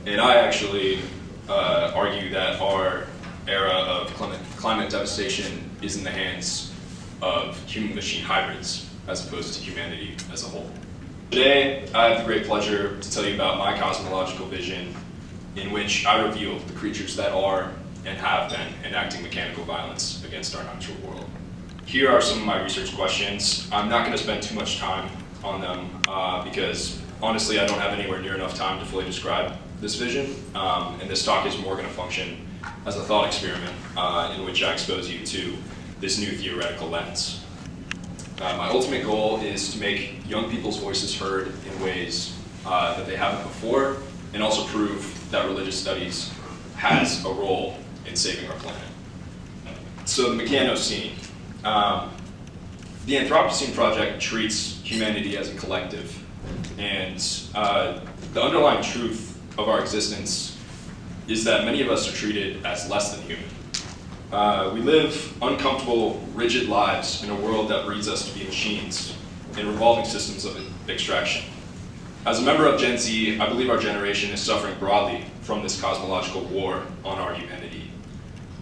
And I actually argue that our era of climate devastation is in the hands of human-machine hybrids as opposed to humanity as a whole. Today, I have the great pleasure to tell you about my cosmological vision in which I reveal the creatures that are and have been enacting mechanical violence against our natural world. Here are some of my research questions. I'm not going to spend too much time on them because honestly I don't have anywhere near enough time to fully describe this vision, and this talk is more going to function as a thought experiment in which I expose you to this new theoretical lens. My ultimate goal is to make young people's voices heard in ways that they haven't before, and also prove that religious studies has a role in saving our planet. So the Mechanocene. The Anthropocene project treats humanity as a collective, and the underlying truth of our existence is that many of us are treated as less than human. We live uncomfortable, rigid lives in a world that breeds us to be machines in revolving systems of extraction. As a member of Gen Z, I believe our generation is suffering broadly from this cosmological war on our humanity.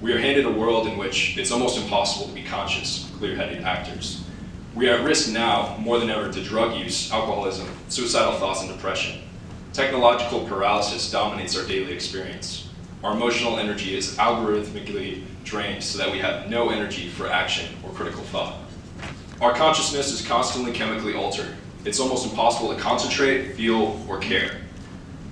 We are handed a world in which it's almost impossible to be conscious, clear-headed actors. We are at risk now, more than ever, to drug use, alcoholism, suicidal thoughts, and depression. Technological paralysis dominates our daily experience. Our emotional energy is algorithmically drained so that we have no energy for action or critical thought. Our consciousness is constantly chemically altered. It's almost impossible to concentrate, feel, or care.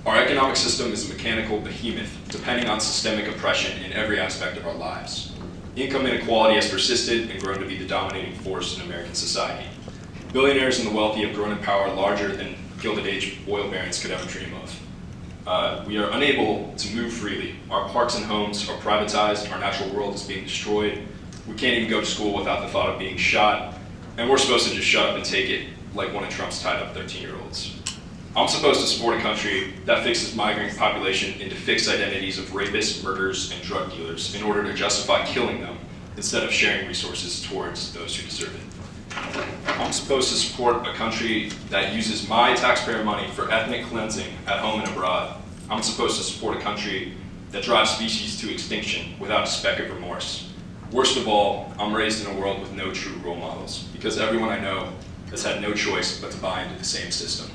Our economic system is a mechanical behemoth, depending on systemic oppression in every aspect of our lives. Income inequality has persisted and grown to be the dominating force in American society. Billionaires and the wealthy have grown in power larger than Gilded Age oil barons could ever dream of. We are unable to move freely. Our parks and homes are privatized, our natural world is being destroyed. We can't even go to school without the thought of being shot, and we're supposed to just shut up and take it like one of Trump's tied up 13-year-olds. I'm supposed to support a country that fixes migrant population into fixed identities of rapists, murderers, and drug dealers in order to justify killing them instead of sharing resources towards those who deserve it. I'm supposed to support a country that uses my taxpayer money for ethnic cleansing at home and abroad. I'm supposed to support a country that drives species to extinction without a speck of remorse. Worst of all, I'm raised in a world with no true role models because everyone I know has had no choice but to buy into the same system.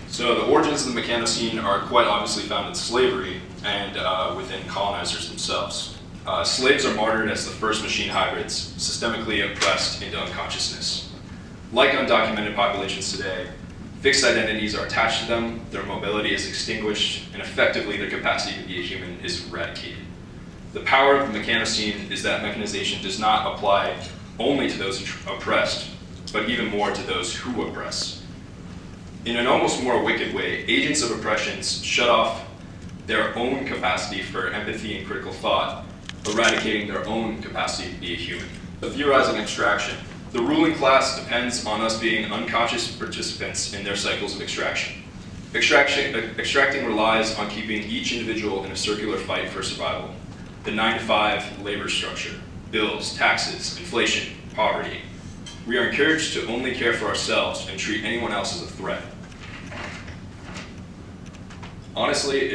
So the origins of the Mechanocene are quite obviously found in slavery and within colonizers themselves. Slaves are martyred as the first machine hybrids, systemically oppressed into unconsciousness. Like undocumented populations today, fixed identities are attached to them, their mobility is extinguished, and effectively their capacity to be a human is eradicated. The power of the Mechanocene is that mechanization does not apply only to those oppressed, but even more to those who oppress. In an almost more wicked way, agents of oppressions shut off their own capacity for empathy and critical thought, eradicating their own capacity to be a human. The theorizing abstraction. The ruling class depends on us being unconscious participants in their cycles of extraction. Extracting relies on keeping each individual in a circular fight for survival. The 9-to-5 labor structure, bills, taxes, inflation, poverty. We are encouraged to only care for ourselves and treat anyone else as a threat. Honestly,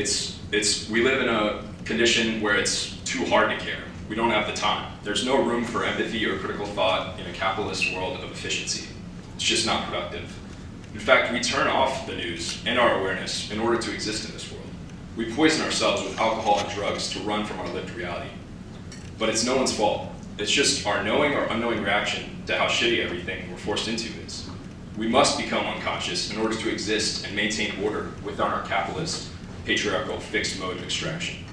we live in a condition where it's too hard to care. We don't have the time. There's no room for empathy or critical thought in a capitalist world of efficiency. It's just not productive. In fact, we turn off the news and our awareness in order to exist in this world. We poison ourselves with alcohol and drugs to run from our lived reality. But it's no one's fault. It's just our knowing or unknowing reaction to how shitty everything we're forced into is. We must become unconscious in order to exist and maintain order within our capitalist, patriarchal, fixed mode of extraction.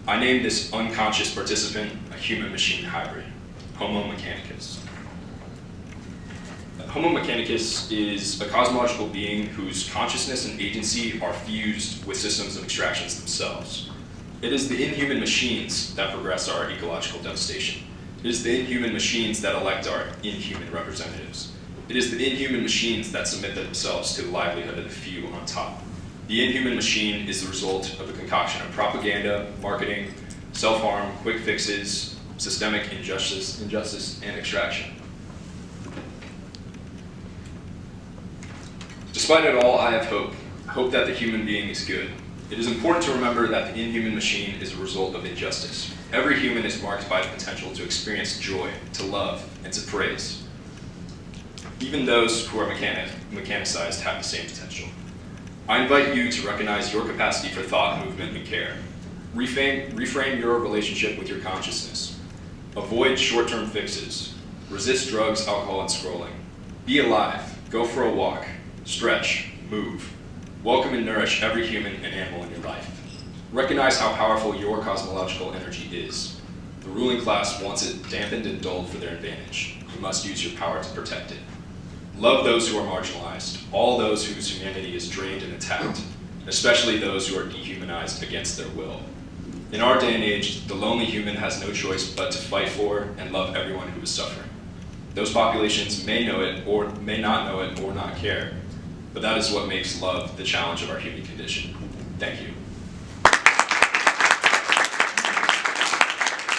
I named this unconscious participant a human-machine hybrid, Homo mechanicus. Homo mechanicus is a cosmological being whose consciousness and agency are fused with systems of extractions themselves. It is the inhuman machines that progress our ecological devastation. It is the inhuman machines that elect our inhuman representatives. It is the inhuman machines that submit themselves to the livelihood of the few on top. The inhuman machine is the result of a concoction of propaganda, marketing, self-harm, quick fixes, systemic injustice, and extraction. Despite it all, I have hope that the human being is good. It is important to remember that the inhuman machine is a result of injustice. Every human is marked by the potential to experience joy, to love, and to praise. Even those who are mechanicized have the same potential. I invite you to recognize your capacity for thought, movement, and care. Reframe your relationship with your consciousness. Avoid short-term fixes. Resist drugs, alcohol, and scrolling. Be alive. Go for a walk. Stretch. Move. Welcome and nourish every human and animal in your life. Recognize how powerful your cosmological energy is. The ruling class wants it dampened and dulled for their advantage. You must use your power to protect it. Love those who are marginalized, all those whose humanity is drained and attacked, especially those who are dehumanized against their will. In our day and age, the lonely human has no choice but to fight for and love everyone who is suffering. Those populations may know it or may not know it or not care, but that is what makes love the challenge of our human condition. Thank you.